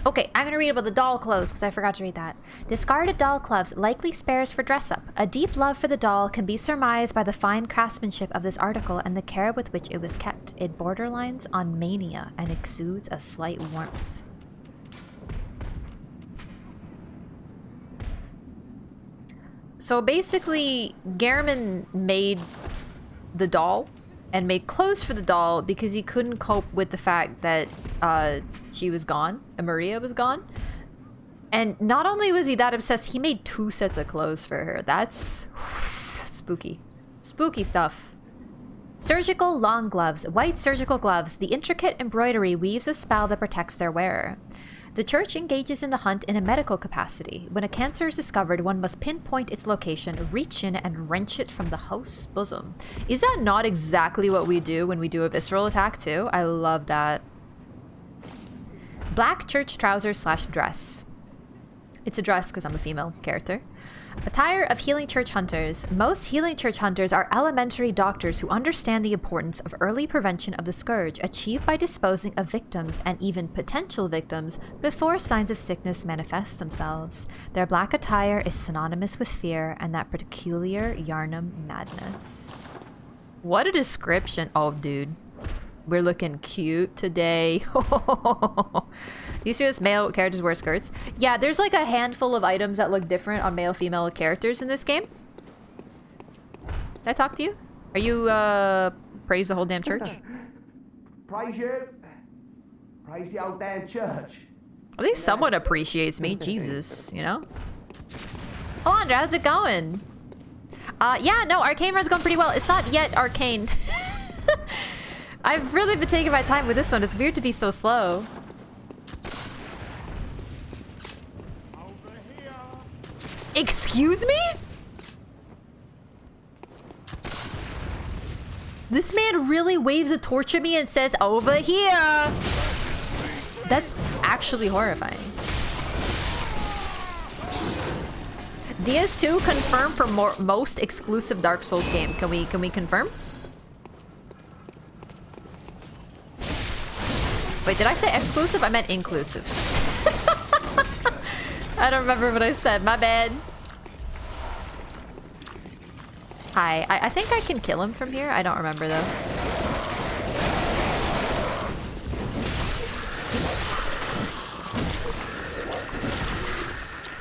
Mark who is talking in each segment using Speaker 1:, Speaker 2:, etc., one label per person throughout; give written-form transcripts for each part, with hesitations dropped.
Speaker 1: Okay, I'm gonna read about the doll clothes because I forgot to read that. Discarded doll clothes, likely spares for dress-up. A deep love for the doll can be surmised by the fine craftsmanship of this article and the care with which it was kept. It borderlines on mania and exudes a slight warmth. So basically, Gehrman made the doll and made clothes for the doll because he couldn't cope with the fact that she was gone and Maria was gone. And not only was he that obsessed, he made 2 sets of clothes for her. That's spooky. Spooky stuff. Surgical long gloves. White surgical gloves. The intricate embroidery weaves a spell that protects their wearer. The church engages in the hunt in a medical capacity. When a cancer is discovered, one must pinpoint its location, reach in, and wrench it from the host's bosom. Is that not exactly what we do when we do a visceral attack too? I love that. Black church trousers / dress. It's a dress because I'm a female character. Attire of healing church hunters. Most healing church hunters are elementary doctors who understand the importance of early prevention of the scourge, achieved by disposing of victims and even potential victims before signs of sickness manifest themselves. Their black attire is synonymous with fear and that peculiar Yarnum madness. What a description. Oh, dude. We're looking cute today. Do you see this male characters wear skirts? Yeah, there's like a handful of items that look different on male-female characters in this game. Did I talk to you? Are you, praise the whole damn church?
Speaker 2: Praise you. Praise the old damn church.
Speaker 1: At least someone appreciates me. Jesus, you know? Alondra, how's it going? Yeah, no, Arcane run's going pretty well. It's not yet Arcane. I've really been taking my time with this one. It's weird to be so slow. Excuse me? This man really waves a torch at me and says, "Over here!" That's actually horrifying. DS2 confirmed for most exclusive Dark Souls game. Can we confirm? Wait, did I say exclusive? I meant inclusive. I don't remember what I said. My bad. Hi. I think I can kill him from here. I don't remember, though.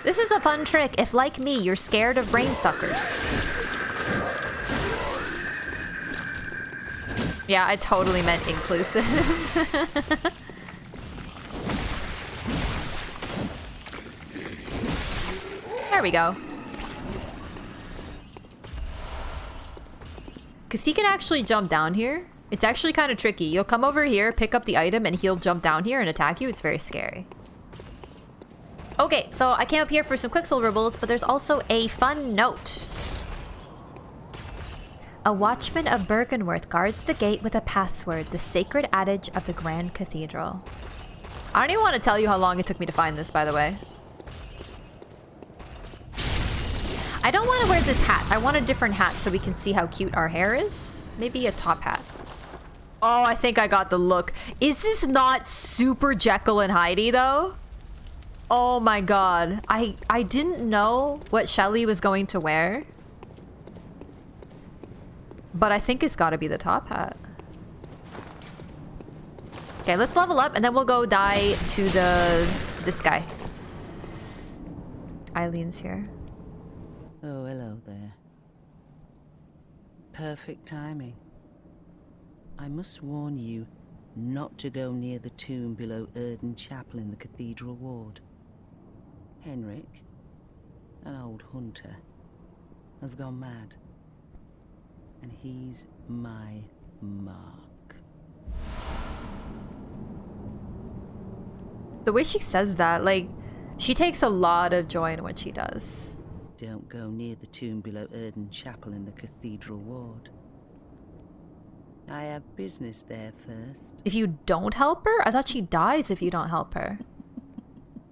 Speaker 1: This is a fun trick if, like me, you're scared of brain suckers. Yeah, I totally meant inclusive. There we go. Because he can actually jump down here. It's actually kind of tricky. You'll come over here, pick up the item, and he'll jump down here and attack you. It's very scary. Okay, so I came up here for some Quicksilver bullets, but there's also a fun note. A watchman of Bergenworth guards the gate with a password, the sacred adage of the Grand Cathedral. I don't even want to tell you how long it took me to find this, by the way. I don't want to wear this hat. I want a different hat so we can see how cute our hair is. Maybe a top hat. Oh, I think I got the look. Is this not super Jekyll and Hyde, though? Oh my god. I didn't know what Shelly was going to wear. But I think it's got to be the top hat. Okay, let's level up and then we'll go die to this guy. Eileen's here.
Speaker 3: Oh, hello there. Perfect timing. I must warn you not to go near the tomb below Erden Chapel in the Cathedral Ward. Henrik, an old hunter, has gone mad. And he's my mark.
Speaker 1: The way she says that, like, she takes a lot of joy in what she does.
Speaker 3: Don't go near the tomb below Erden Chapel in the Cathedral Ward. I have business there first.
Speaker 1: If you don't help her? I thought she dies if you don't help her.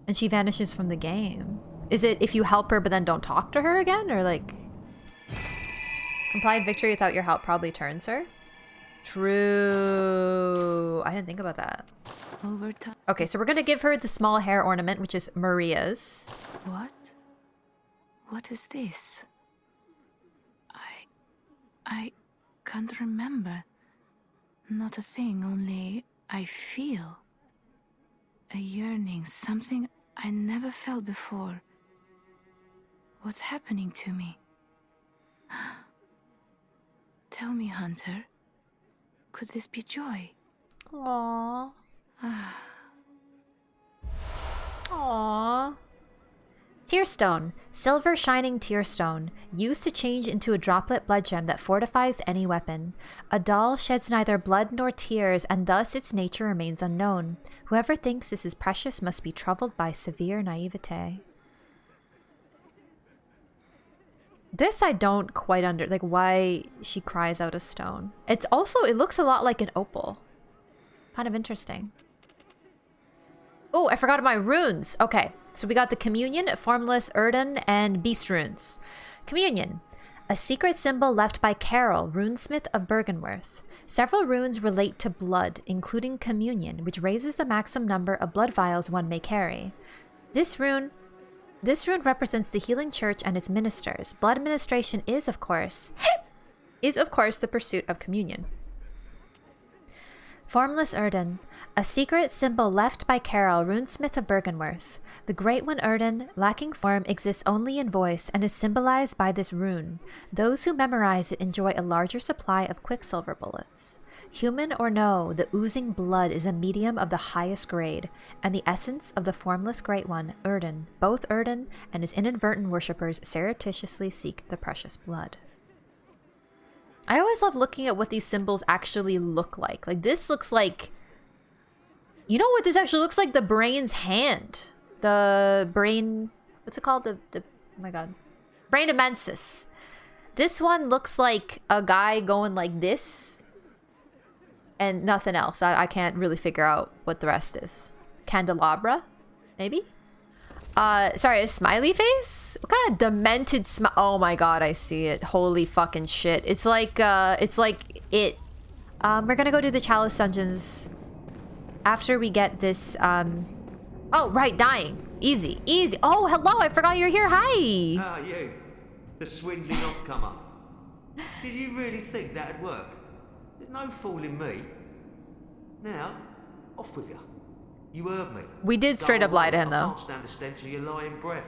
Speaker 1: And she vanishes from the game. Is it if you help her but then don't talk to her again? Or like... Implied victory without your help probably turns her? True. I didn't think about that.
Speaker 4: Over time.
Speaker 1: Okay, so we're gonna give her the small hair ornament, which is Maria's.
Speaker 4: What? What is this? I can't remember. Not a thing, only I feel. A yearning, something I never felt before. What's happening to me? Tell me, Hunter. Could this be joy?
Speaker 1: Aww. Aww. Tearstone. Silver shining tearstone. Used to change into a droplet blood gem that fortifies any weapon. A doll sheds neither blood nor tears, and thus its nature remains unknown. Whoever thinks this is precious must be troubled by severe naivete. This I don't quite like why she cries out a stone. It's also, it looks a lot like an opal. Kind of interesting. Oh, I forgot my runes. Okay, so we got the Communion, Formless Erden, and Beast runes. Communion. A secret symbol left by Carol, runesmith of Bergenworth. Several runes relate to blood, including Communion, which raises the maximum number of blood vials one may carry. This rune represents the healing church and its ministers. Blood administration is, of course, the pursuit of communion. Formless Erden. A secret symbol left by Carol, runesmith of Bergenworth. The Great One Erden, lacking form, exists only in voice and is symbolized by this rune. Those who memorize it enjoy a larger supply of quicksilver bullets. Human or no, the oozing blood is a medium of the highest grade, and the essence of the formless Great One, Erden. Both Erden and his inadvertent worshippers surreptitiously seek the precious blood. I always love looking at what these symbols actually look like. Like, this looks like... You know what this actually looks like? The brain's hand. The brain... What's it called? Oh my god. Brain of Mensis. This one looks like a guy going like this. And nothing else. I can't really figure out what the rest is. Candelabra? Maybe? Sorry, a smiley face? What kind of demented smile? Oh my god, I see it. Holy fucking shit. It's like it. We're gonna go to the Chalice Dungeons after we get this, Oh, right, dying. Easy, easy. Oh, hello, I forgot you're here. Hi!
Speaker 5: Ah, you. The swindling off-comer. Did you really think that'd work? There's no fooling me. Now, off with you. You heard me.
Speaker 1: We did straight up lie to him, though.
Speaker 5: I can't stand the stench of your lying breath.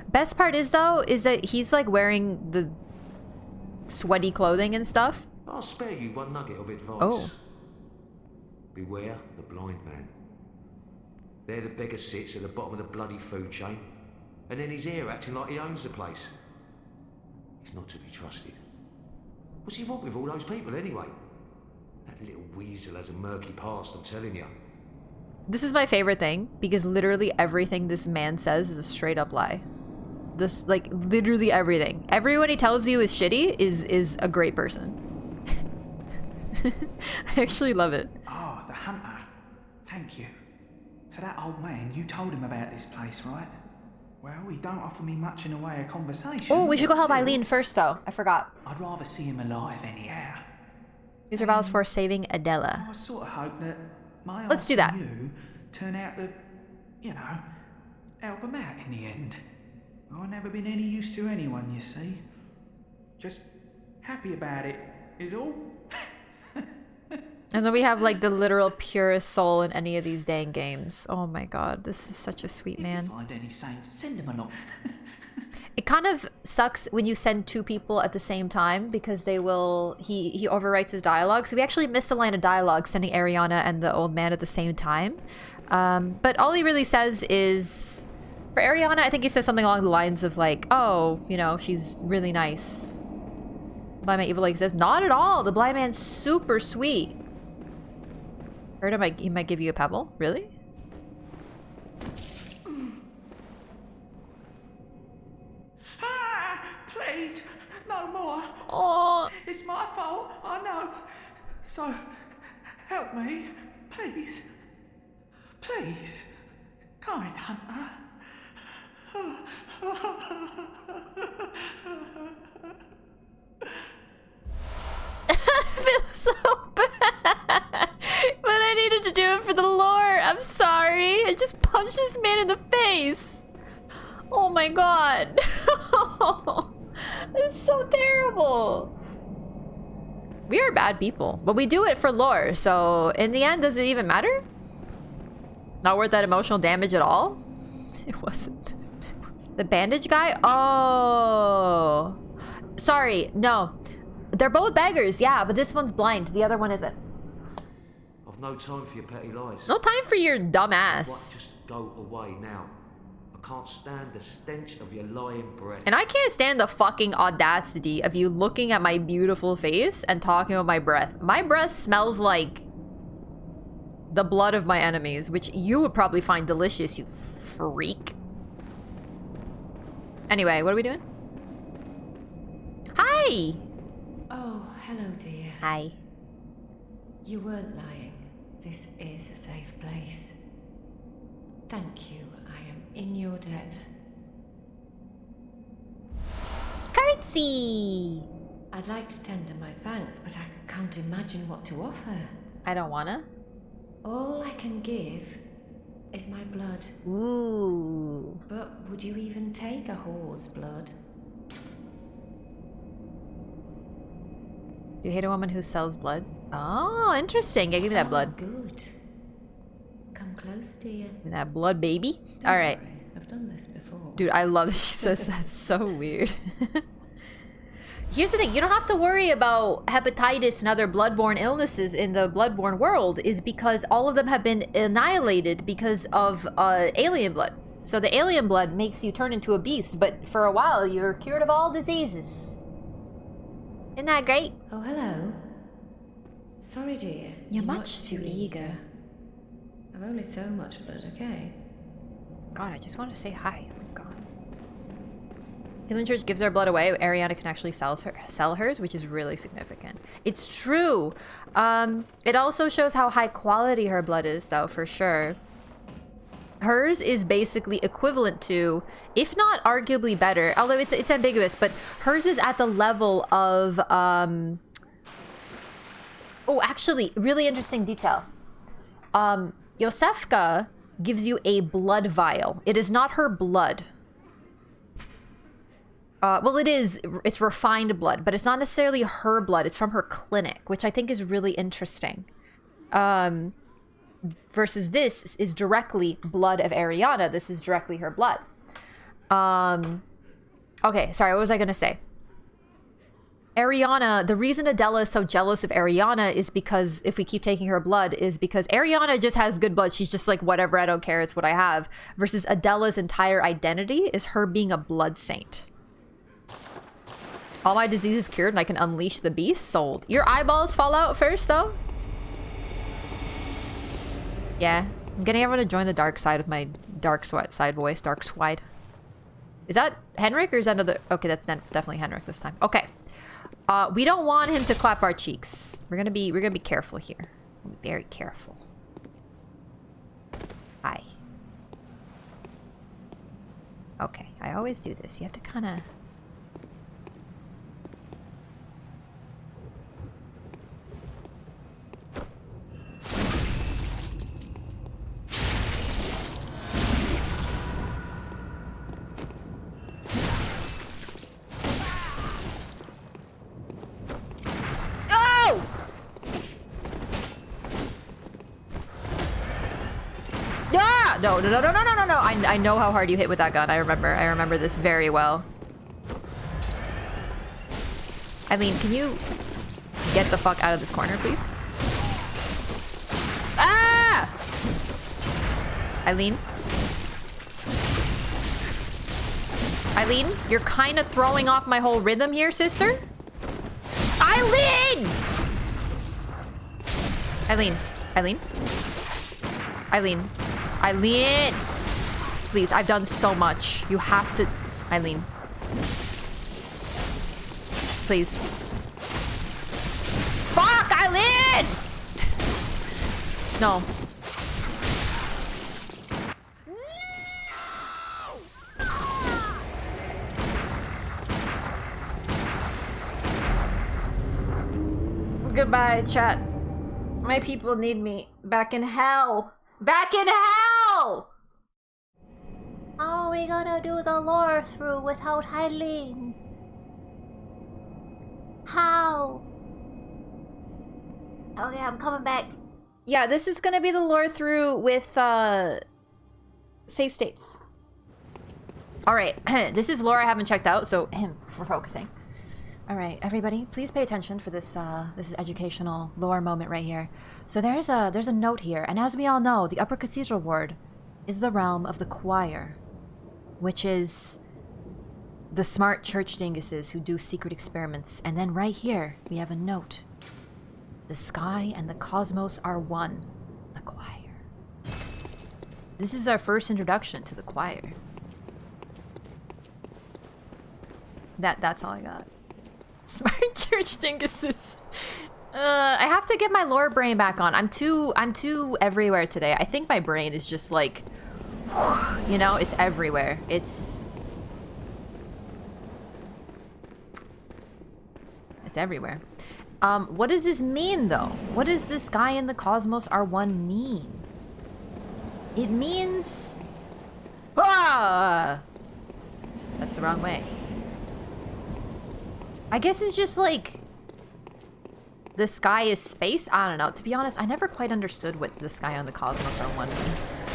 Speaker 1: Best part is, though, is that he's, like, wearing the sweaty clothing and stuff.
Speaker 5: I'll spare you one nugget of advice.
Speaker 1: Oh.
Speaker 5: Beware the blind man. There the beggar sits at the bottom of the bloody food chain, and then he's here acting like he owns the place. He's not to be trusted. What's he want with all those people, anyway? That little weasel has a murky past, I'm telling you.
Speaker 1: This is my favorite thing, because literally everything this man says is a straight up lie. This, like, literally everything. Everyone he tells you is shitty is a great person. I actually love it.
Speaker 6: Oh, the hunter. Thank you. So that old man, you told him about this place, right? Well, he don't offer me much in the way of conversation.
Speaker 1: Oh, we should go help Eileen first, though. I forgot.
Speaker 6: I'd rather see him alive anyhow.
Speaker 1: Use your vows for saving Adela.
Speaker 6: I sort of hope that my
Speaker 1: Let's do that.
Speaker 6: you turn out to, you know, help him out in the end. I've never been any use to anyone, you see. Just happy about it, is all.
Speaker 1: And then we have, like, the literal purest soul in any of these dang games. Oh my god, this is such a sweet man.
Speaker 6: If you find any saints, send them along.
Speaker 1: It kind of sucks when you send two people at the same time, because they will... He overwrites his dialogue. So we actually missed a line of dialogue sending Ariana and the old man at the same time. But all he really says is... For Ariana, I think he says something along the lines of, like, oh, you know, she's really nice. Blind Man Evil Lake says, not at all. The blind man's super sweet. Heard he might give you a pebble? Really?
Speaker 6: Ah, please, no more.
Speaker 1: Oh,
Speaker 6: It's my fault, I know. So, help me, please. Please. Kind hunter.
Speaker 1: feel so bad. But I needed to do it for the lore. I'm sorry. I just punched this man in the face. Oh my god. It's so terrible. We are bad people, but we do it for lore. So in the end, does it even matter? Not worth that emotional damage at all? It wasn't. The bandage guy? Oh. Sorry, no. They're both beggars, yeah, but this one's blind. The other one isn't.
Speaker 5: I've no time for your petty lies.
Speaker 1: No time for your dumb
Speaker 5: What?
Speaker 1: ass.
Speaker 5: Just go away now. I can't stand the stench of your lying breath.
Speaker 1: And I can't stand the fucking audacity of you looking at my beautiful face and talking about my breath. My breath smells like the blood of my enemies, which you would probably find delicious, you freak. Anyway, what are we doing? Hi!
Speaker 7: Oh, hello, dear.
Speaker 1: Hi.
Speaker 7: You weren't lying. This is a safe place. Thank you. I am in your debt.
Speaker 1: Curtsy!
Speaker 7: I'd like to tender my thanks, but I can't imagine what to offer.
Speaker 1: I don't wanna.
Speaker 7: All I can give is my blood.
Speaker 1: Ooh.
Speaker 7: But would you even take a whore's blood?
Speaker 1: You hate a woman who sells blood? Oh, interesting. Yeah, give me that blood.
Speaker 7: Good. Come close, dear.
Speaker 1: Give me that blood, baby.
Speaker 7: Don't
Speaker 1: Alright.
Speaker 7: worry, I've done this before.
Speaker 1: Dude, I love that she says that. So weird. Here's the thing. You don't have to worry about hepatitis and other bloodborne illnesses in the bloodborne world is because all of them have been annihilated because of alien blood. So the alien blood makes you turn into a beast, but for a while you're cured of all diseases. Isn't that great?
Speaker 7: Oh, hello. Sorry, dear.
Speaker 1: You're much too eager.
Speaker 7: I've only so much blood, okay?
Speaker 1: God, I just want to say hi. Oh my god. Healing Church gives her blood away. Ariana can actually sell hers, which is really significant. It's true. It also shows how high quality her blood is, though, for sure. Hers is basically equivalent to, if not arguably better, although it's ambiguous, but hers is at the level of, oh, actually, really interesting detail. Yosefka gives you a blood vial. It is not her blood. Well, it is. It's refined blood, but it's not necessarily her blood. It's from her clinic, which I think is really interesting. Versus this is directly blood of Ariana. This is directly her blood. Okay, sorry, what was I gonna say? Ariana, the reason Adela is so jealous of Ariana is because, if we keep taking her blood, is because Ariana just has good blood. She's just like, whatever, I don't care, it's what I have. Versus Adela's entire identity is her being a blood saint. All my disease is cured and I can unleash the beast. Sold. Your eyeballs fall out first, though? Yeah. I'm getting everyone to join the dark side with my dark side voice. Dark swide. Is that Henrik or is that another? Okay, that's definitely Henrik this time. Okay. We don't want him to clap our cheeks. We're gonna be careful here. We'll be very careful. Hi. Okay, I always do this. You have to kind of. No. I know how hard you hit with that gun. I remember this very well. Eileen, can you get the fuck out of this corner, please? Ah! Eileen? Eileen, you're kind of throwing off my whole rhythm here, sister. Eileen! Eileen. Eileen! Please, I've done so much. You have to... Eileen. Please. Fuck, Eileen! No. goodbye, chat. My people need me back in hell. Back in hell! How are we gonna do the Lorethrough without Eileen? How? Okay, I'm coming back. Yeah, this is gonna be the Lorethrough with save states. Alright, this is lore I haven't checked out, so we're focusing. Alright, everybody, please pay attention for this this is educational lore moment right here. So there's a note here, and as we all know, the Upper Cathedral Ward is the realm of the choir, which is the smart church dinguses who do secret experiments. And then right here, we have a note. The sky and the cosmos are one. The choir. This is our first introduction to the choir. That's all I got. Smart church dinguses. I have to get my lore brain back on. I'm too everywhere today. I think my brain is just like, you know, it's everywhere. It's everywhere. What does this mean, though? What does the sky and the cosmos are one mean? It means... Ah! That's the wrong way. I guess it's just like... the sky is space? I don't know. To be honest, I never quite understood what the sky and the cosmos are one means.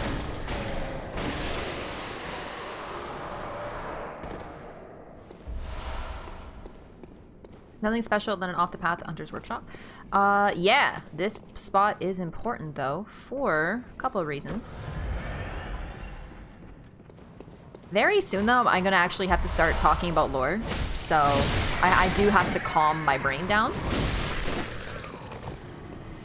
Speaker 1: Nothing special than an off-the-path Hunter's Workshop. Yeah, this spot is important, though, for a couple of reasons. Very soon, though, I'm gonna actually have to start talking about lore, so I do have to calm my brain down.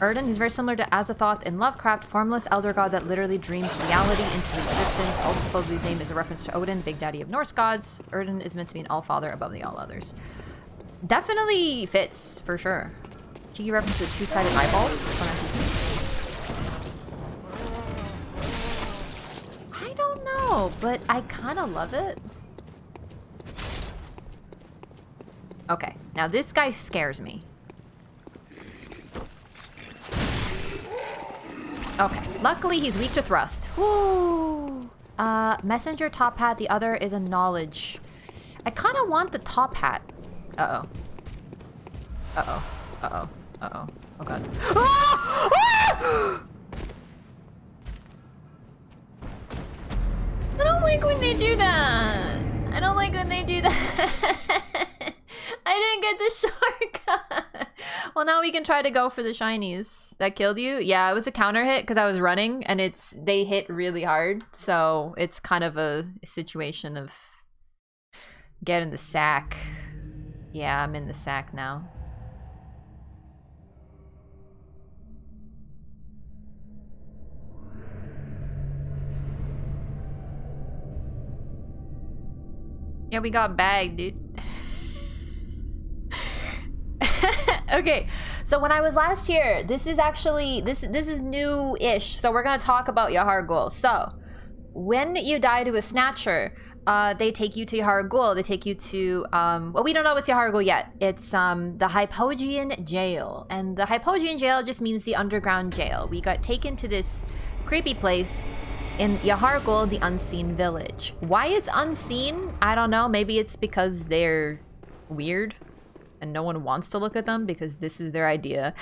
Speaker 1: Erden, he's very similar to Azathoth in Lovecraft, formless elder god that literally dreams reality into existence. Also, supposedly his name is a reference to Odin, big daddy of Norse gods. Erden is meant to be an all-father above the all others. Definitely fits, for sure. Cheeky reference to the two-sided eyeballs. Some NPCs. I don't know, but I kind of love it. Okay, now this guy scares me. Okay, luckily he's weak to thrust. Woo! Messenger top hat, the other is a knowledge. I kind of want the top hat. Uh-oh. Uh-oh. Uh-oh. Uh-oh. Oh god. I don't like when they do that. I don't like when they do that. I didn't get the shortcut. Well, now we can try to go for the shinies. That killed you? Yeah, it was a counter hit because I was running and they hit really hard. So it's kind of a situation of get in the sack. Yeah, I'm in the sack now. Yeah, we got bagged, dude. Okay, so when I was last here, this is actually, this is new-ish. So we're gonna talk about Yahargul. So, when you die to a Snatcher, they take you to Yahargul. They take you to, well, we don't know what's Yahargul yet. It's the Hypogean Jail. And the Hypogean Jail just means the underground jail. We got taken to this creepy place in Yahargul, the Unseen Village. Why it's unseen? I don't know. Maybe it's because they're weird and no one wants to look at them because this is their idea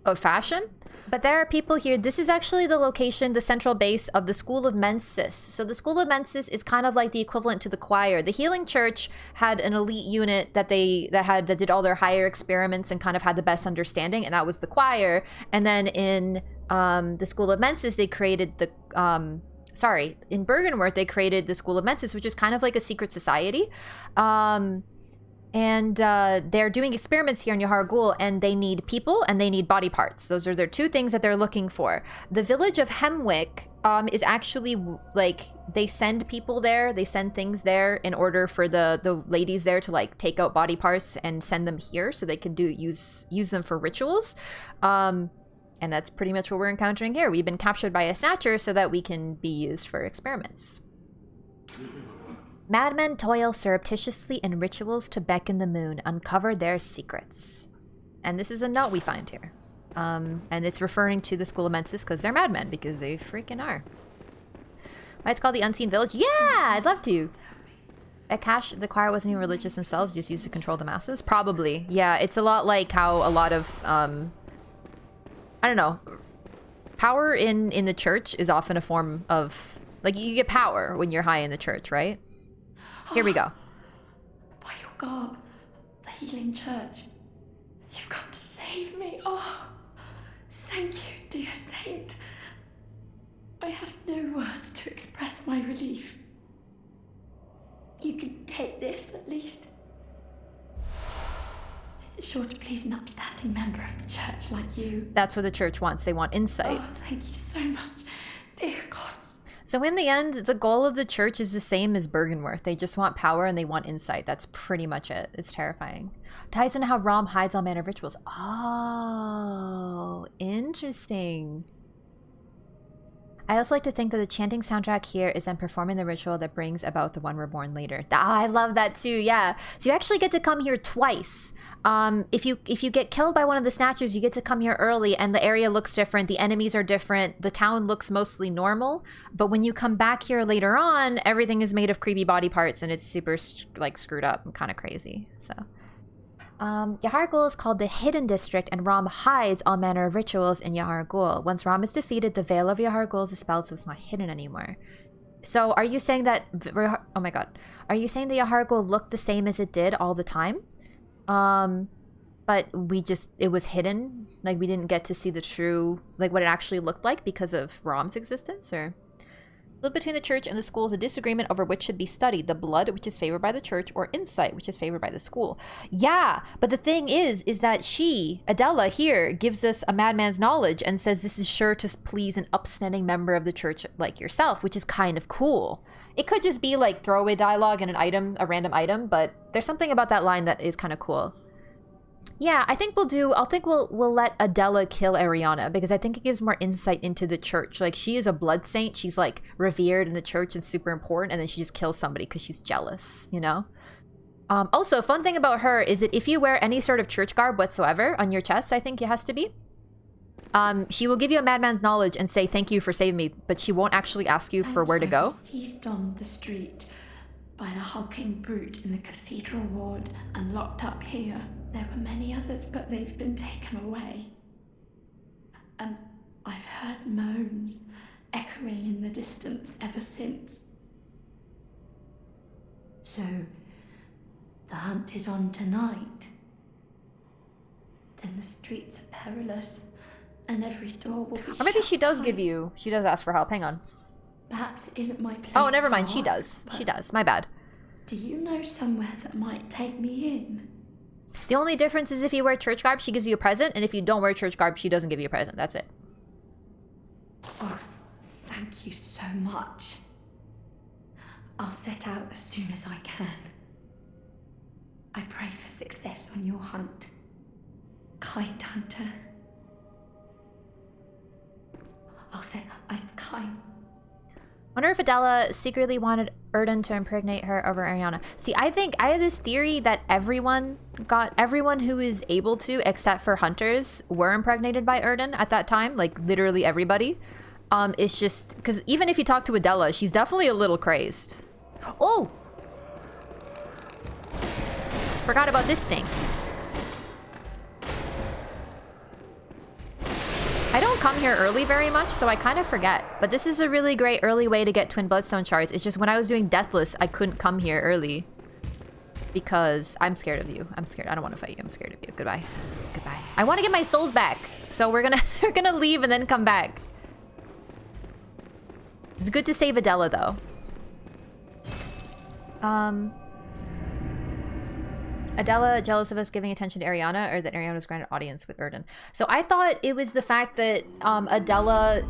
Speaker 1: of fashion. But there are people here. This is actually the location, the central base of the School of Mensis. So the School of Mensis is kind of like the equivalent to the choir. The Healing Church had an elite unit that did all their higher experiments and kind of had the best understanding, and that was the choir. And then in the School of Mensis, they created the in Bergenworth, they created the School of Mensis, which is kind of like a secret society. And they're doing experiments here in Yahargul, and they need people and they need body parts. Those are their two things that they're looking for. The village of Hemwick is actually like, they send people there, they send things there in order for the ladies there to like take out body parts and send them here so they can use them for rituals. And that's pretty much what we're encountering here. We've been captured by a Snatcher so that we can be used for experiments. Madmen toil surreptitiously in rituals to beckon the moon, uncover their secrets. And this is a note we find here. And it's referring to the School of Mensis because they're madmen, because they freaking are. Why it's called the Unseen Village? Yeah, I'd love to. At Cash, the choir wasn't even religious themselves, just used to control the masses? Probably. Yeah, it's a lot like how a lot of, I don't know, power in the church is often a form of, like, you get power when you're high in the church, right? Here we go.
Speaker 8: By your garb, the healing church, you've come to save me. Oh, thank you, dear saint. I have no words to express my relief. You can take this, at least. It's sure to please an upstanding member of the church like you.
Speaker 1: That's what the church wants. They want insight.
Speaker 8: Oh, thank you so much, dear gods.
Speaker 1: So in the end, the goal of the church is the same as Bergenworth. They just want power and they want insight. That's pretty much it. It's terrifying. Ties into how Rom hides all manner of rituals. Oh, interesting. I also like to think that the chanting soundtrack here is them performing the ritual that brings about the one reborn later. I love that too, yeah. So you actually get to come here twice. If you get killed by one of the snatchers, you get to come here early and the area looks different, the enemies are different, the town looks mostly normal. But when you come back here later on, everything is made of creepy body parts and it's super like screwed up and kind of crazy, so. Yahargul is called the Hidden District, and Rom hides all manner of rituals in Yahargul. Once Rom is defeated, the veil of Yahargul is dispelled, so it's not hidden anymore. So are you saying that... Oh my god. Are you saying the Yahargul looked the same as it did all the time? But it was hidden? Like, we didn't get to see the true... Like, what it actually looked like because of Rom's existence, or... Between the church and the school is a disagreement over which should be studied, the blood, which is favored by the church, or insight, which is favored by the school. Yeah, but the thing is that Adela here, gives us a madman's knowledge and says this is sure to please an upstanding member of the church like yourself, which is kind of cool. It could just be like throwaway dialogue and a random item, but there's something about that line that is kind of cool. Yeah, I think we'll let Adela kill Ariana because I think it gives more insight into the church. Like, she is a blood saint. She's like revered in the church and super important, and then she just kills somebody because she's jealous, you know? Also, fun thing about her is that if you wear any sort of church garb whatsoever on your chest, I think it has to be, she will give you a madman's knowledge and say thank you for saving me, but she won't actually ask you for where to go.
Speaker 8: Seized on the street by the hulking brute in the cathedral ward and locked up here. There were many others, but they've been taken away. And I've heard moans echoing in the distance ever since. So, the hunt is on tonight. Then the streets are perilous, and every door will be
Speaker 1: Or maybe she does
Speaker 8: tight.
Speaker 1: she does ask for help. Hang on.
Speaker 8: Perhaps it isn't my place.
Speaker 1: Oh, never mind.
Speaker 8: to
Speaker 1: She
Speaker 8: ask,
Speaker 1: does. She does. My bad.
Speaker 8: Do you know somewhere that might take me in?
Speaker 1: The only difference is if you wear church garb, she gives you a present, and if you don't wear church garb, she doesn't give you a present. That's it.
Speaker 8: Oh, thank you so much. I'll set out as soon as I can. I pray for success on your hunt, kind hunter. I'm kind.
Speaker 1: Wonder if Adela secretly wanted Erden to impregnate her over Ariana. See, I think I have this theory that everyone who is able to, except for hunters, were impregnated by Erden at that time. Like, literally everybody. It's just because even if you talk to Adela, she's definitely a little crazed. Oh! Forgot about this thing. I don't come here early very much, so I kind of forget. But this is a really great early way to get twin bloodstone shards. It's just when I was doing Deathless, I couldn't come here early. Because I'm scared of you. I'm scared. I don't want to fight you. I'm scared of you. Goodbye. Goodbye. I want to get my souls back. So we're gonna leave and then come back. It's good to save Adela, though. Adela jealous of us giving attention to Ariana, or that Ariana's granted audience with Erden. So I thought it was the fact that Adela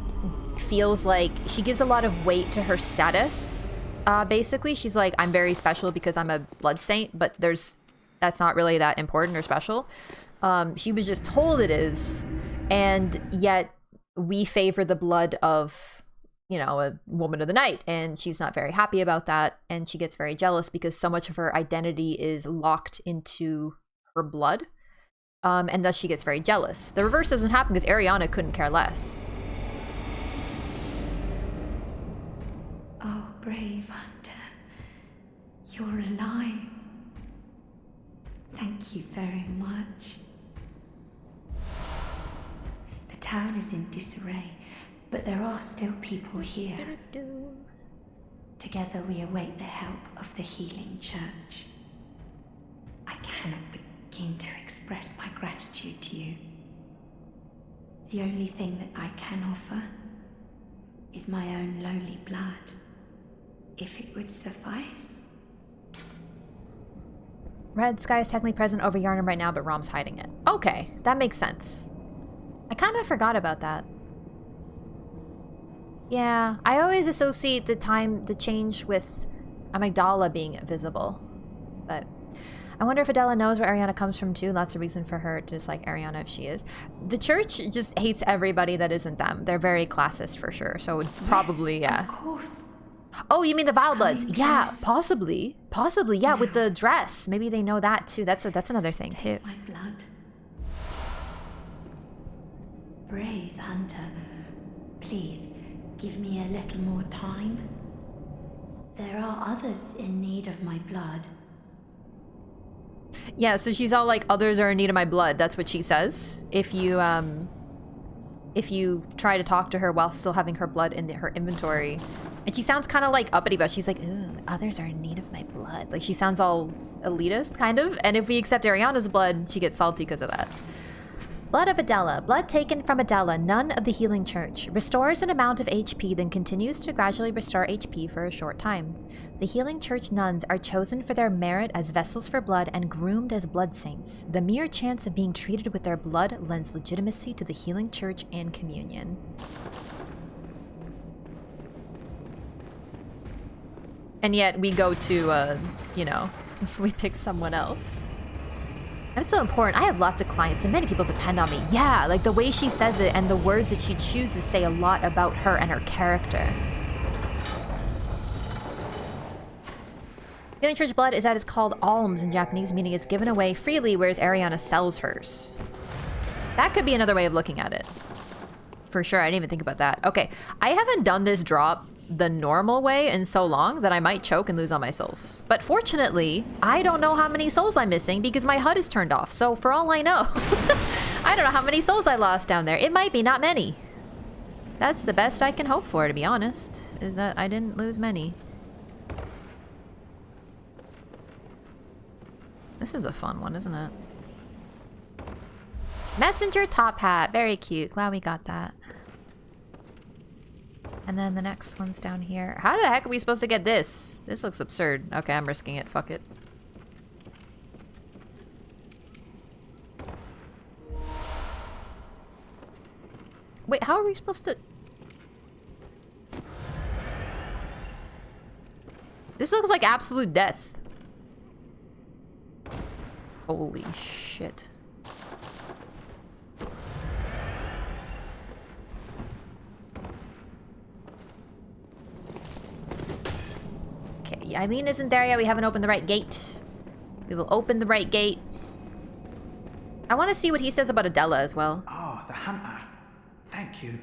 Speaker 1: feels like she gives a lot of weight to her status. Basically, she's like, I'm very special because I'm a blood saint, but that's not really that important or special. She was just told it is, and yet we favor the blood of, you know, a woman of the night, and she's not very happy about that, and she gets very jealous because so much of her identity is locked into her blood. And thus she gets very jealous. The reverse doesn't happen because Ariana couldn't care less.
Speaker 8: Oh, brave hunter. You're alive. Thank you very much. The town is in disarray, but there are still people here. Together we await the help of the healing church. I cannot begin to express my gratitude to you. The only thing that I can offer is my own lowly blood, if it would suffice.
Speaker 1: Red Sky is technically present over Yharnam right now, but Rom's hiding it. Okay, that makes sense. I kind of forgot about that. Yeah, I always associate the change with Amygdala being visible. But I wonder if Adela knows where Ariana comes from too. Lots of reason for her to dislike Ariana if she is. The church just hates everybody that isn't them. They're very classist for sure. So probably, yeah.
Speaker 8: Of course.
Speaker 1: Oh, you mean the Vile Bloods? Yeah, possibly. Possibly, yeah, with the dress. Maybe they know that too. That's another thing too.
Speaker 8: My blood. Brave hunter, please give me a little more time. There are others in need of my blood.
Speaker 1: Yeah, so she's all like, others are in need of my blood. That's what she says. If you try to talk to her while still having her blood in her inventory. And she sounds kind of like uppity, but she's like, ooh, others are in need of my blood. Like, she sounds all elitist, kind of. And if we accept Ariana's blood, she gets salty because of that. Blood of Adela. Blood taken from Adela, nun of the healing church. Restores an amount of HP, then continues to gradually restore HP for a short time. The healing church nuns are chosen for their merit as vessels for blood and groomed as blood saints. The mere chance of being treated with their blood lends legitimacy to the healing church and communion. And yet we go to, you know, we pick someone else. That's so important. I have lots of clients and many people depend on me. Yeah, like the way she says it and the words that she chooses say a lot about her and her character. Healing Church blood is that it's called alms in Japanese, meaning it's given away freely, whereas Ariana sells hers. That could be another way of looking at it. For sure, I didn't even think about that. Okay, I haven't done this drop the normal way in so long that I might choke and lose all my souls. But fortunately, I don't know how many souls I'm missing because my HUD is turned off. So for all I know, I don't know how many souls I lost down there. It might be not many. That's the best I can hope for, to be honest, is that I didn't lose many. This is a fun one, isn't it? Messenger top hat. Very cute. Glad we got that. And then the next one's down here. How the heck are we supposed to get this? This looks absurd. Okay, I'm risking it. Fuck it. Wait, how are we supposed to... This looks like absolute death. Holy shit. Okay, Eileen isn't there yet. We haven't opened the right gate. We will open the right gate. I want to see what he says about Adela as well.
Speaker 6: Oh, the hunter. Thank you.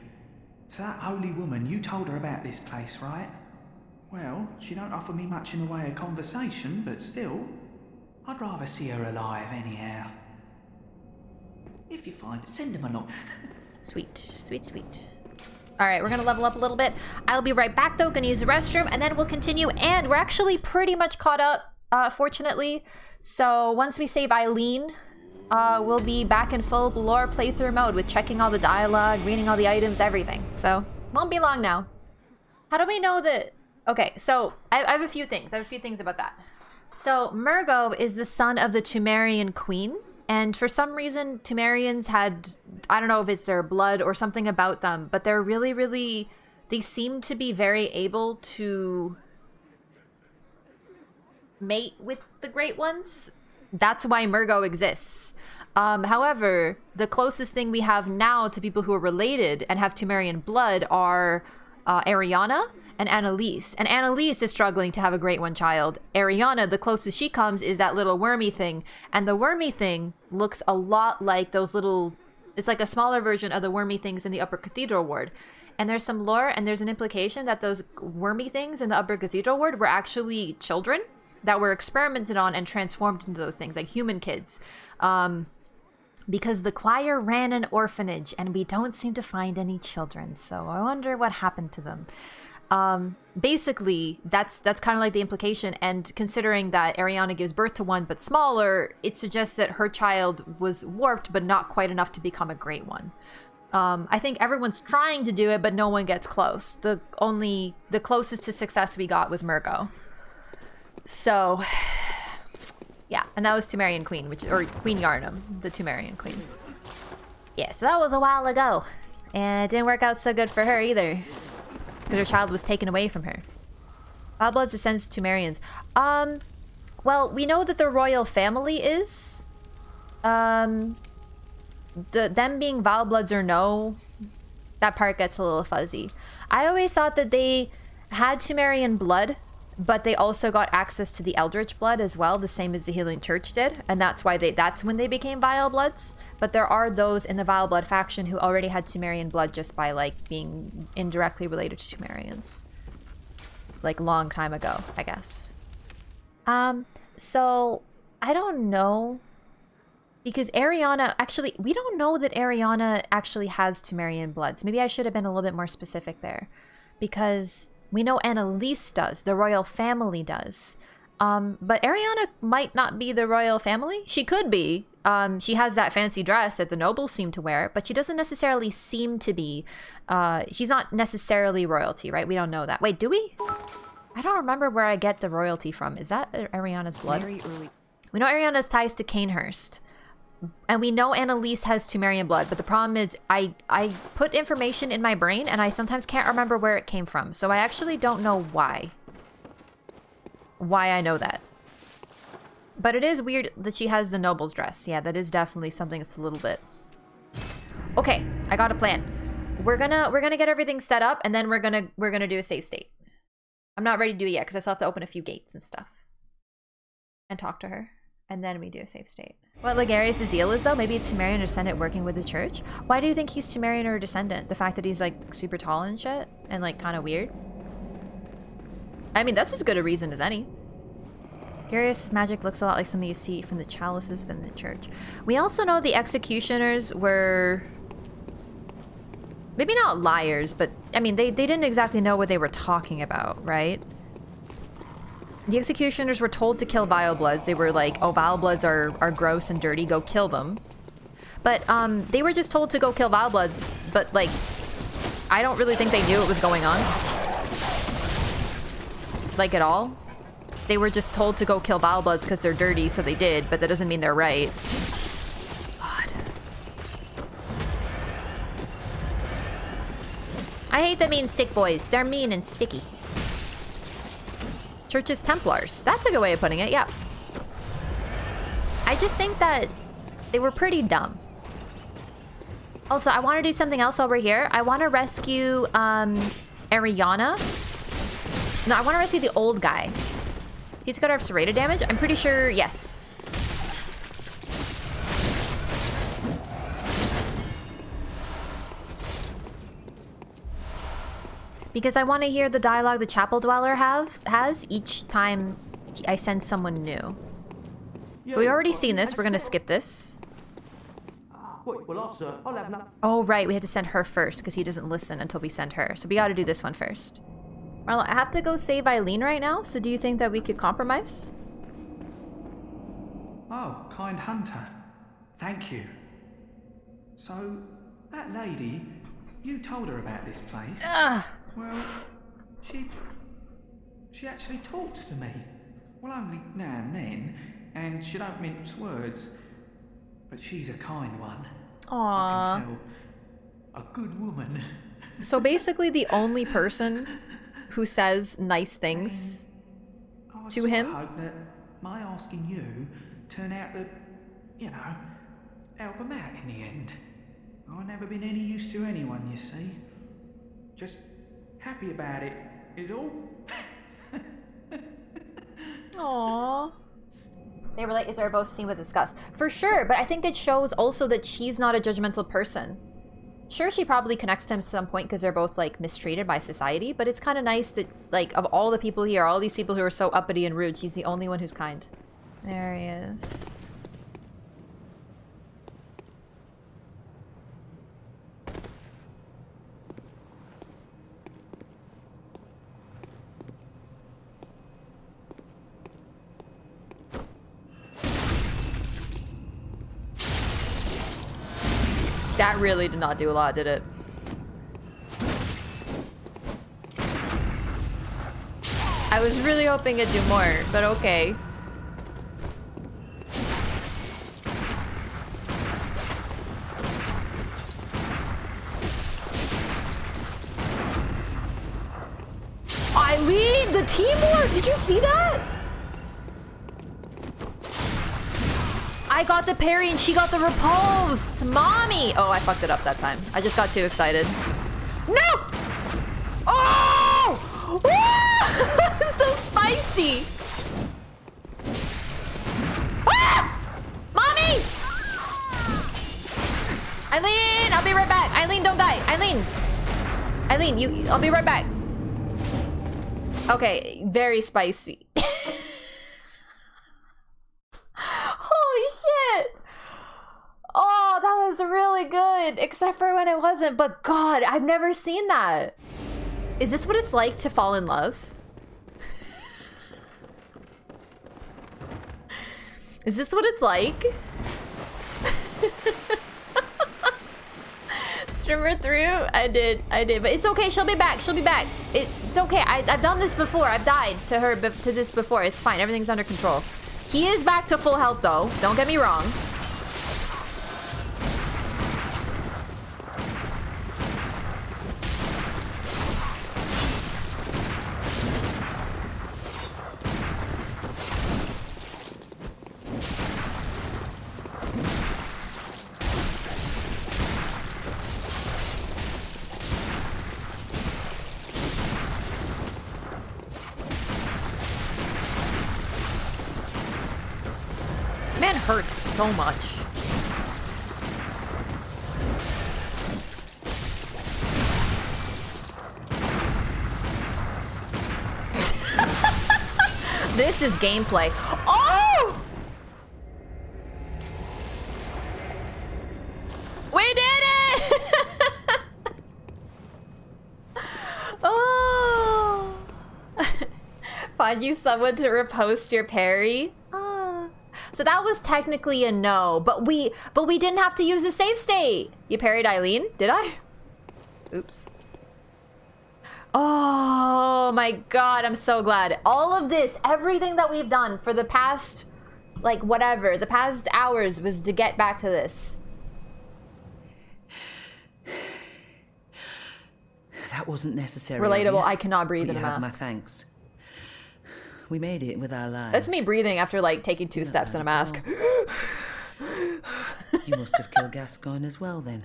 Speaker 6: So that holy woman, you told her about this place, right? Well, she don't offer me much in the way of conversation, but still, I'd rather see her alive anyhow. If you find it, send him along.
Speaker 1: Sweet, sweet, sweet. All right, we're gonna level up a little bit. I'll be right back though, gonna use the restroom, and then we'll continue. And we're actually pretty much caught up, fortunately. So once we save Eileen, we'll be back in full lore playthrough mode with checking all the dialogue, reading all the items, everything. So won't be long now. How do we know that? Okay, so I have a few things. I have a few things about that. So Murgo is the son of the Tumerian queen. And for some reason, Tumerians had, I don't know if it's their blood or something about them, but they're really, really, they seem to be very able to mate with the Great Ones. That's why Murgo exists. However, the closest thing we have now to people who are related and have Tumerian blood are Ariana and Annalise. And Annalise is struggling to have a great one child. Ariana, the closest she comes is that little wormy thing. And the wormy thing looks a lot like those little... It's like a smaller version of the wormy things in the Upper Cathedral Ward. And there's some lore and there's an implication that those wormy things in the Upper Cathedral Ward were actually children that were experimented on and transformed into those things, like human kids. Because the choir ran an orphanage and we don't seem to find any children. So I wonder what happened to them. Basically, that's kind of like the implication. And considering that Ariana gives birth to one but smaller, it suggests that her child was warped but not quite enough to become a great one. I think everyone's trying to do it, but no one gets close. The closest to success we got was Murgo. So, yeah, and that was Temerian Queen, or Queen Yarnum, the Temerian Queen. Yeah, so that was a while ago, and it didn't work out so good for her either, because her child was taken away from her. Foulbloods descends to Temerians. Well, we know that the royal family is. Them being Foulbloods or no, that part gets a little fuzzy. I always thought that they had Temerian blood, but they also got access to the Eldritch blood as well, the same as the Healing Church did, and that's when they became Vilebloods. But there are those in the Vileblood faction who already had Temerian blood just by like being indirectly related to Temerians, like long time ago, I guess. So I don't know, because Ariana actually, we don't know that Ariana actually has Temerian blood. So maybe I should have been a little bit more specific there, because we know Annalise does, the royal family does. But Ariana might not be the royal family. She could be. She has that fancy dress that the nobles seem to wear, but she doesn't necessarily seem to be. She's not necessarily royalty, right? We don't know that. Wait, do we? I don't remember where I get the royalty from. Is that Ariana's blood?
Speaker 9: Very early.
Speaker 1: We know Ariana's ties to Canehurst. And we know Annalise has Temerian blood, but the problem is I put information in my brain and I sometimes can't remember where it came from. So I actually don't know why I know that. But it is weird that she has the noble's dress. Yeah, that is definitely something that's a little bit... Okay, I got a plan. We're gonna get everything set up and then we're gonna do a save state. I'm not ready to do it yet because I still have to open a few gates and stuff. And talk to her. And then we do a save state. What Ligarius' deal is, though, maybe it's Temerian or descendant working with the church. Why do you think he's Temerian or a descendant? The fact that he's, like, super tall and shit? And, like, kind of weird? I mean, that's as good a reason as any. Ligarius' magic looks a lot like something you see from the chalices than the church. We also know the executioners were... maybe not liars, but, I mean, they didn't exactly know what they were talking about, right? The executioners were told to kill Vilebloods. They were like, oh, Vilebloods are gross and dirty, go kill them. But they were just told to go kill Vilebloods, but like, I don't really think they knew what was going on. Like at all. They were just told to go kill Vilebloods because they're dirty, so they did, but that doesn't mean they're right. God. I hate the mean stick boys. They're mean and sticky. Church's Templars. That's a good way of putting it, yeah. I just think that they were pretty dumb. Also, I want to do something else while we're here. I want to rescue Ariana. No, I want to rescue the old guy. He's got our serrated damage. I'm pretty sure, yes. Because I want to hear the dialogue the Chapel Dweller has each time I send someone new. So we've already seen this. We're going to skip this. Oh, right. We had to send her first because he doesn't listen until we send her. So we got to do this one first. Well, I have to go save Eileen right now. So do you think that we could compromise?
Speaker 6: Oh, kind hunter. Thank you. So, that lady, you told her about this place? Well, she actually talks to me. Well, only now and then, and she don't mince words. But she's a kind one.
Speaker 1: Aww.
Speaker 6: I can tell. A good woman.
Speaker 1: So basically the only person who says nice things to him.
Speaker 6: I hope that my asking you turn out to, you know, help him out in the end. I've never been any use to anyone, you see. Just Happy about it, is all.
Speaker 1: Aww. They were like, is there both seen with disgust? For sure, but I think it shows also that she's not a judgmental person. Sure, she probably connects to him at some point because they're both, like, mistreated by society, but it's kind of nice that, like, of all the people here, all these people who are so uppity and rude, she's the only one who's kind. There he is. That really did not do a lot, did it? I was really hoping it'd do more, but okay. Eileen, the teamwork! Did you see that? I got the parry and she got the repulse! Mommy! Oh, I fucked it up that time. I just got too excited. No! Oh! So spicy! Ah! Mommy! Eileen, I'll be right back. Eileen, don't die. Eileen! Eileen, I'll be right back. Okay, very spicy. Holy shit! Oh, that was really good. Except for when it wasn't. But God, I've never seen that. Is this what it's like to fall in love? Is this what it's like? Streamer through? I did. But it's okay. She'll be back. She'll be back. It's okay. I've done this before. I've died to her, to this before. It's fine. Everything's under control. He is back to full health, though. Don't get me wrong. Hurts so much. This is gameplay. Oh! We did it! Oh! Find you someone to repost your parry? So that was technically a no, but we didn't have to use a save state. You parried Eileen? Did I? Oops. Oh my God, I'm so glad. All of this, everything that we've done for the past, like whatever, the past hours was to get back to this.
Speaker 3: That wasn't necessary.
Speaker 1: Relatable, I cannot breathe in a mask.
Speaker 3: My thanks. We made it with our lives.
Speaker 1: That's me breathing after like taking 2 steps in a mask.
Speaker 3: You must have killed Gascoigne as well then.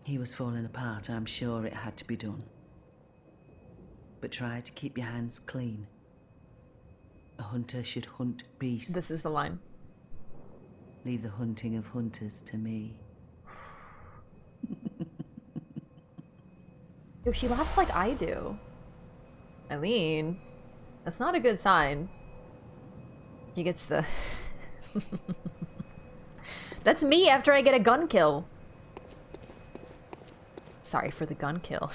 Speaker 3: He was falling apart. I'm sure it had to be done. But try to keep your hands clean. A hunter should hunt beasts.
Speaker 1: This is the line.
Speaker 3: Leave the hunting of hunters to me.
Speaker 1: Yo, she laughs like I do. Eileen, that's not a good sign. He gets the... That's me after I get a gun kill. Sorry for the gun kill.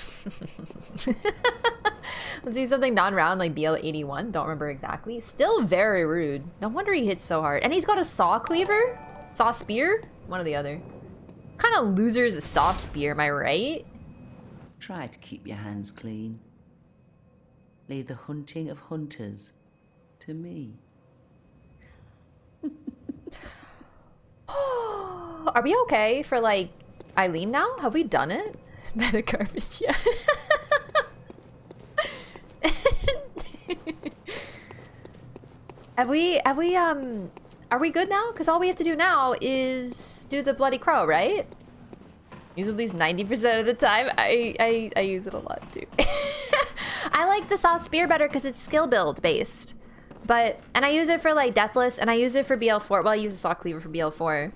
Speaker 1: Let's do something non-round like BL81. Don't remember exactly. Still very rude. No wonder he hits so hard. And he's got a saw cleaver? Saw spear? One or the other. What kind of loser is a saw spear, am I right?
Speaker 3: Try to keep your hands clean. Leave the hunting of hunters to me.
Speaker 1: Are we okay for, like, Eileen now? Have we done it? Meta garbage, yeah. Are we good now? Because all we have to do now is do the Bloody Crow, right? Use at least 90% of the time. I use it a lot too. I like the Saw Spear better because it's skill build based. And I use it for like Deathless, and I use it for BL4. Well, I use the Saw Cleaver for BL4.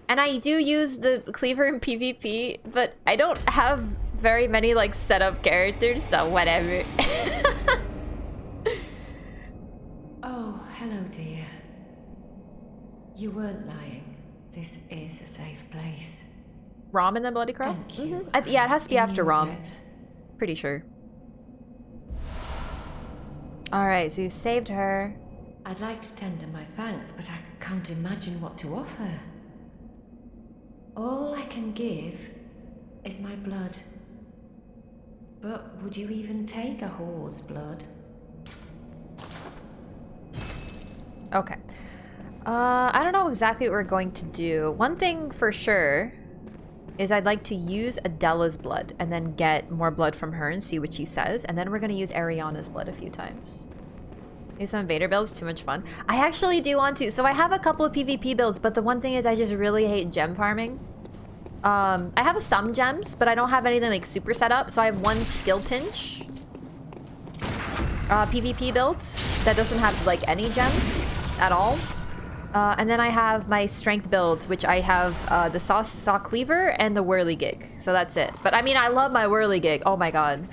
Speaker 1: And I do use the Cleaver in PvP, but I don't have very many like setup characters, so whatever.
Speaker 7: Oh, hello, dear. You weren't lying. This is a safe place.
Speaker 1: Rom and then Bloody Crow?
Speaker 7: Thank you.
Speaker 1: Yeah, it has to be after Rom.
Speaker 7: Debt.
Speaker 1: Pretty sure. Alright, so you've saved her.
Speaker 7: I'd like to tender my thanks, but I can't imagine what to offer. All I can give is my blood. But would you even take a whore's blood?
Speaker 1: Okay. I don't know exactly what we're going to do. One thing for sure is I'd like to use Adela's blood and then get more blood from her and see what she says. And then we're going to use Ariana's blood a few times. Use some invader builds, too much fun. I actually do want to. So I have a couple of PvP builds, but the one thing is I just really hate gem farming. I have some gems, but I don't have anything like super set up. So I have one skill tinge PvP build that doesn't have like any gems at all. And then I have my strength build, which I have the Saw Cleaver and the Whirligig. So that's it. But I mean, I love my Whirligig. Oh my god.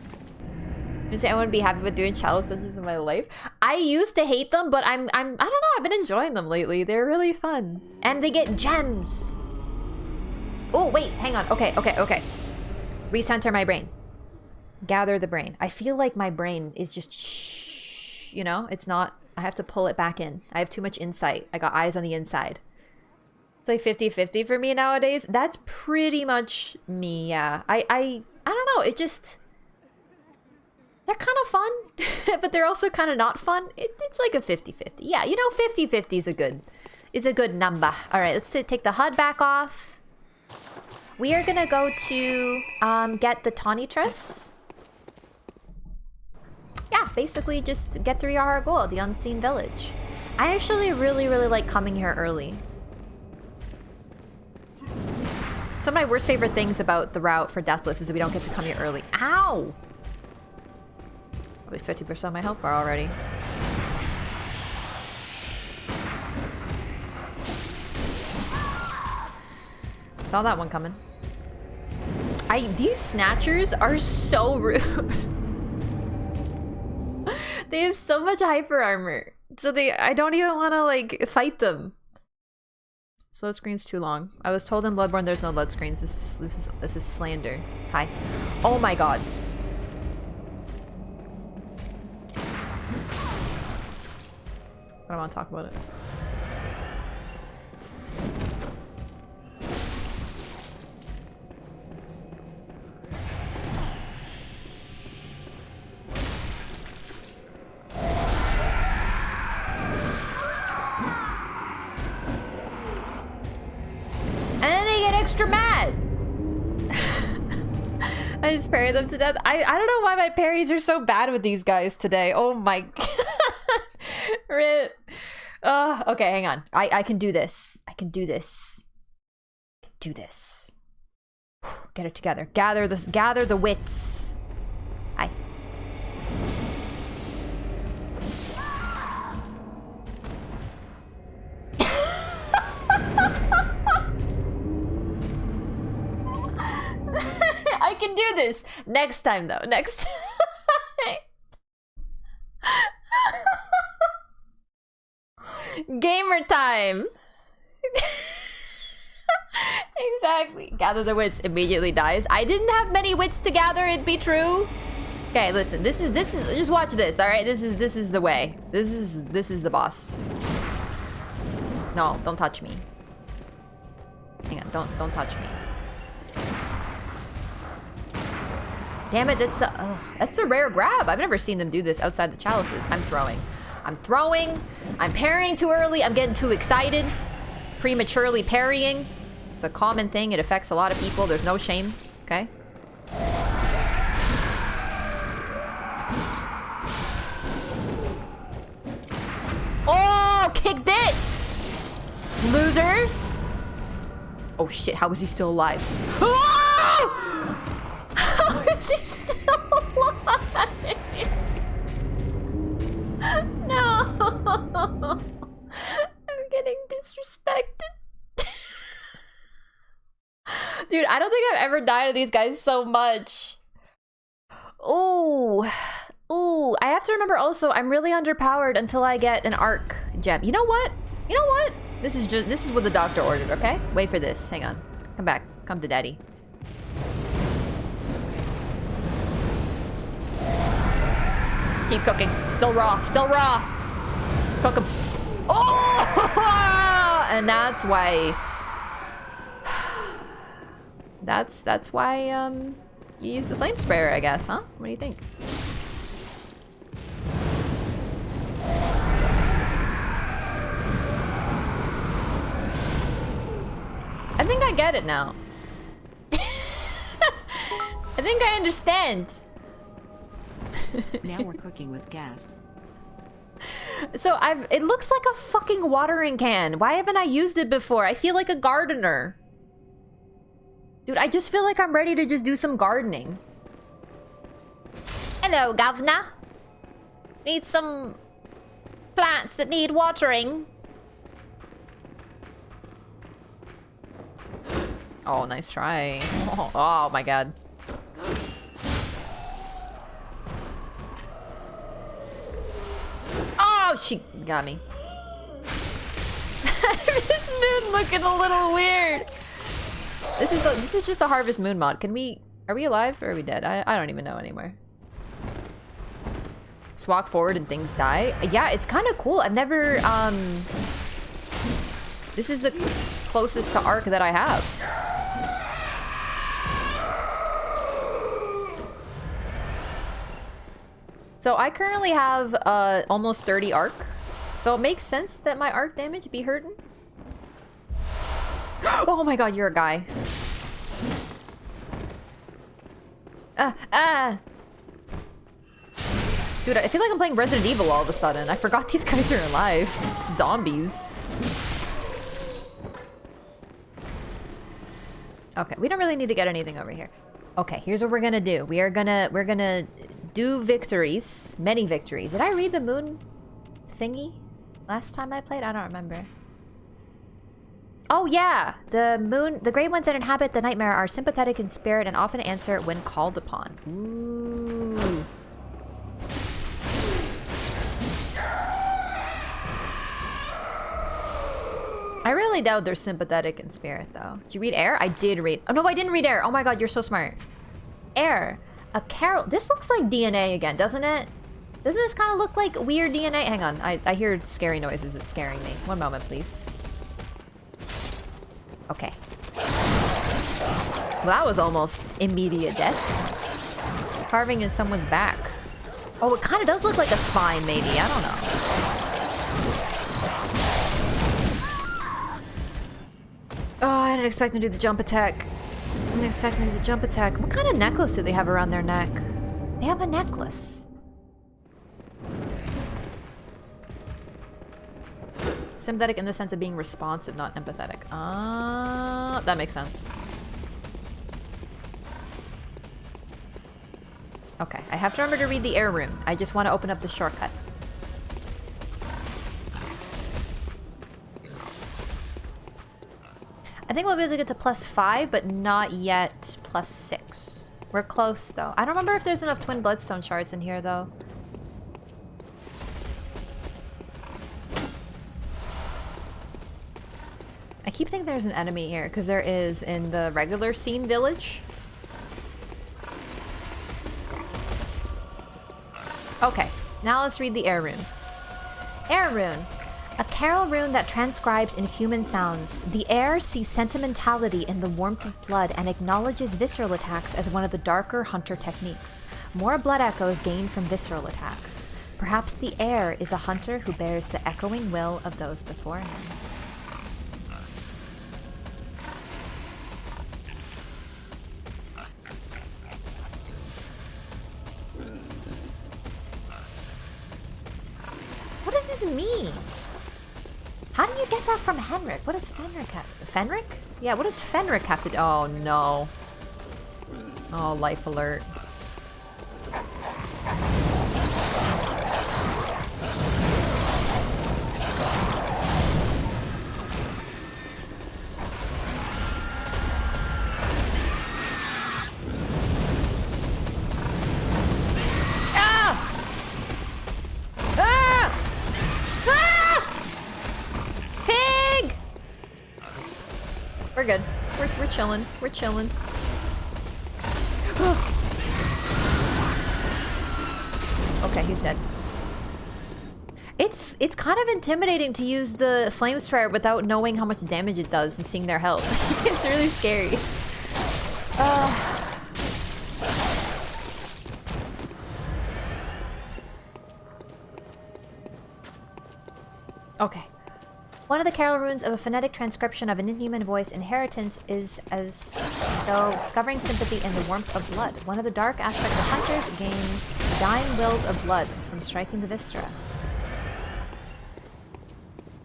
Speaker 1: I wouldn't be happy with doing challenge dungeons in my life. I used to hate them, but I don't know. I've been enjoying them lately. They're really fun. And they get gems. Oh, wait. Hang on. Okay. Recenter my brain. Gather the brain. I feel like my brain is just, you know, it's not. I have to pull it back in. I have too much insight. I got eyes on the inside. It's like 50-50 for me nowadays. That's pretty much me, yeah. I don't know. It just... They're kind of fun, but they're also kind of not fun. It's like a 50-50. Yeah, you know, 50-50 is a good number. All right, let's take the HUD back off. We are gonna go to get the Tawny Tress. Yeah, basically just get through Yahar'gul, the unseen village. I actually really like coming here early. Some of my worst favorite things about the route for Deathless is that we don't get to come here early. Ow! Probably 50% of my health bar already. Saw that one coming. These snatchers are so rude. They have so much hyper armor. So I don't even want to like fight them. Load screen's too long. I was told in Bloodborne there's no load screens. This is slander. Hi. Oh my god. I don't want to talk about it. And then they get extra mad. I just parry them to death. I don't know why my parries are so bad with these guys today. Oh my god. Rip. Okay, hang on. I can do this. I can do this. Do this. Get it together. Gather the wits. Hi. I can do this. Next time though. Next time. Gamer time. Exactly. Gather the wits, immediately dies. I didn't have many wits to gather, it'd be true. Okay, listen. This is just watch this, all right? This is the way. This is the boss. No, don't touch me. Hang on, don't touch me. Damn it, that's a rare grab. I've never seen them do this outside the chalices. I'm throwing. I'm parrying too early. I'm getting too excited. Prematurely parrying. It's a common thing. It affects a lot of people. There's no shame. Okay? Oh, kick this! Loser! Oh shit, how is he still alive? Ah! don't think I've ever died to these guys so much. Ooh. Ooh, I have to remember also, I'm really underpowered until I get an arc gem. You know what? You know what? This is what the doctor ordered, okay? Wait for this. Hang on. Come back. Come to daddy. Keep cooking. Still raw. Still raw. Cook them. Oh! And that's why... That's why, you use the flame sprayer, I guess, huh? What do you think? I think I get it now. I think I understand.
Speaker 9: Now we're cooking with gas.
Speaker 1: So it looks like a fucking watering can. Why haven't I used it before? I feel like a gardener. Dude, I just feel like I'm ready to just do some gardening. Hello, governor. Need some plants that need watering. Oh, nice try. Oh my god. Oh, she got me. This moon looking a little weird. This is just a Harvest Moon mod. Are we alive or are we dead? I don't even know anymore. Let's walk forward and things die. Yeah, it's kind of cool. I've never this is the closest to arc that I have. So I currently have almost 30 arc. So it makes sense that my arc damage be hurting. Oh my god, you're a guy. Dude, I feel like I'm playing Resident Evil all of a sudden. I forgot these guys are alive. Zombies. Okay, we don't really need to get anything over here. Okay, here's what we're gonna do. We're gonna do victories. Many victories. Did I read the moon thingy last time I played? I don't remember. Oh yeah! The Grey Ones that inhabit the nightmare are sympathetic in spirit and often answer when called upon. Ooh. I really doubt they're sympathetic in spirit, though. Did you read Air? I did read... Oh, no, I didn't read Air. Oh my god, you're so smart. Air. A carol... This looks like DNA again, doesn't it? Doesn't this kind of look like weird DNA? Hang on, I hear scary noises. It's scaring me. One moment, please. Okay. Well, that was almost immediate death. Carving in someone's back. Oh, it kind of does look like a spine, maybe. I don't know. Oh, I didn't expect him to do the jump attack. I didn't expect him to do the jump attack. What kind of necklace do they have around their neck? They have a necklace. Sympathetic in the sense of being responsive, not empathetic. That makes sense. Okay, I have to remember to read the air rune. I just want to open up the shortcut. I think we'll be able to get to +5, but not yet +6. We're close, though. I don't remember if there's enough twin bloodstone shards in here, though. I keep thinking there's an enemy here, because there is in the regular scene village. Okay, now let's read the air rune. Air rune. A carol rune that transcribes in human sounds. The air sees sentimentality in the warmth of blood and acknowledges visceral attacks as one of the darker hunter techniques. More blood echoes gained from visceral attacks. Perhaps the air is a hunter who bears the echoing will of those before him. What does this mean? How do you get that from Henrik? What does Fenrik have? Fenrik? Yeah, what does Fenrik have to do? Oh no. Oh, life alert. We're good. We're chilling. We're chilling. Okay, he's dead. It's kind of intimidating to use the flame sphere without knowing how much damage it does and seeing their health. It's really scary. Okay. One of the carol runes of a phonetic transcription of an inhuman voice inheritance is as though discovering sympathy in the warmth of blood. One of the dark aspects of hunters gain dying wills of blood from striking the viscera.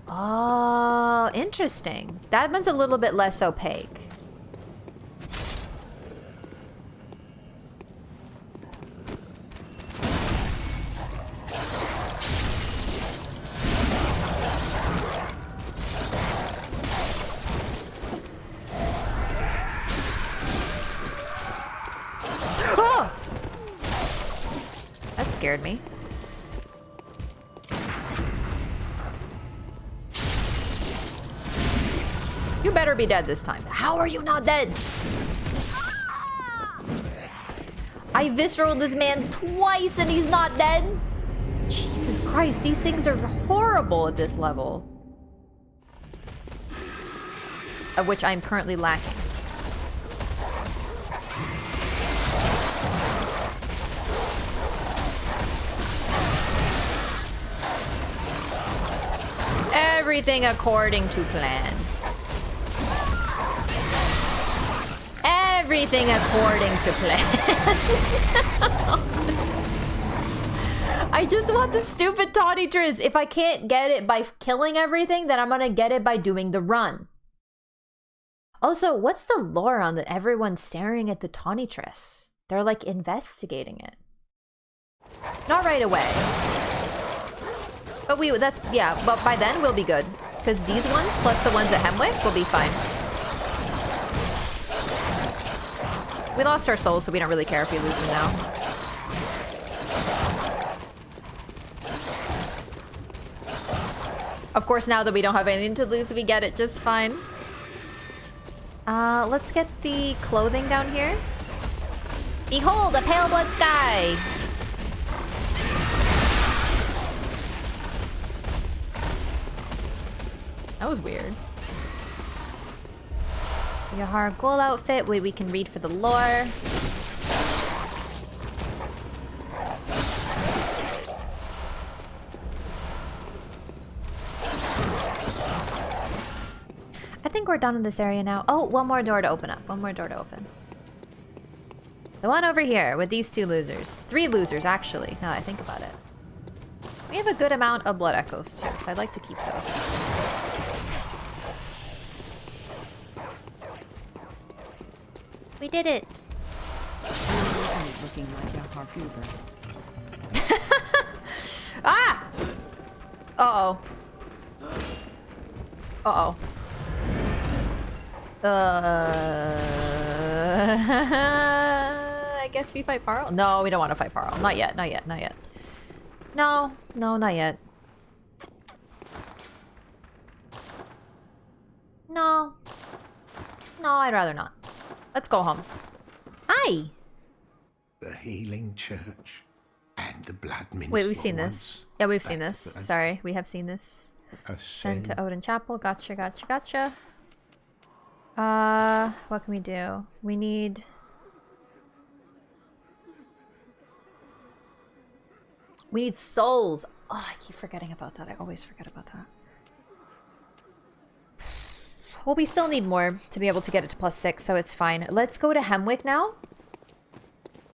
Speaker 1: Oh, interesting. That one's a little bit less opaque. Oh! That scared me. You better be dead this time. How are you not dead? I visceraled this man twice and he's not dead? Jesus Christ, these things are horrible at this level. Of which I'm currently lacking. Everything according to plan. Everything according to plan. I just want the stupid tawny triss. If I can't get it by killing everything, then I'm gonna get it by doing the run. Also, what's the lore on the everyone staring at the tawny triss? They're like investigating it. Not right away. But but by then we'll be good. Because these ones plus the ones at Hemwick will be fine. We lost our souls, so we don't really care if we lose them now. Of course, now that we don't have anything to lose, we get it just fine. Let's get the clothing down here. Behold, a pale blood sky! That was weird. Yahargul outfit. Wait, we can read for the lore. I think we're done in this area now. Oh, one more door to open up. One more door to open. The one over here with these two losers. 3 losers, actually, now that I think about it. We have a good amount of blood echoes, too, so I'd like to keep those. We did it!
Speaker 3: Looking like Yahargul.
Speaker 1: Ah! Uh-oh. Uh-oh. I guess we fight Parl? No, we don't want to fight Parl. Not yet, not yet, not yet. No, no, not yet. No. No, I'd rather not. Let's go home. Hi!
Speaker 9: The Healing Church and the Bloodminster.
Speaker 1: Wait, we've seen this. Yeah, we've seen this. Sorry, we have seen this. Sent to Odin Chapel. Gotcha, gotcha, gotcha. What can we do? We need... We need souls. Oh, I keep forgetting about that. I always forget about that. Well, we still need more to be able to get it to +6, so it's fine. Let's go to Hemwick now.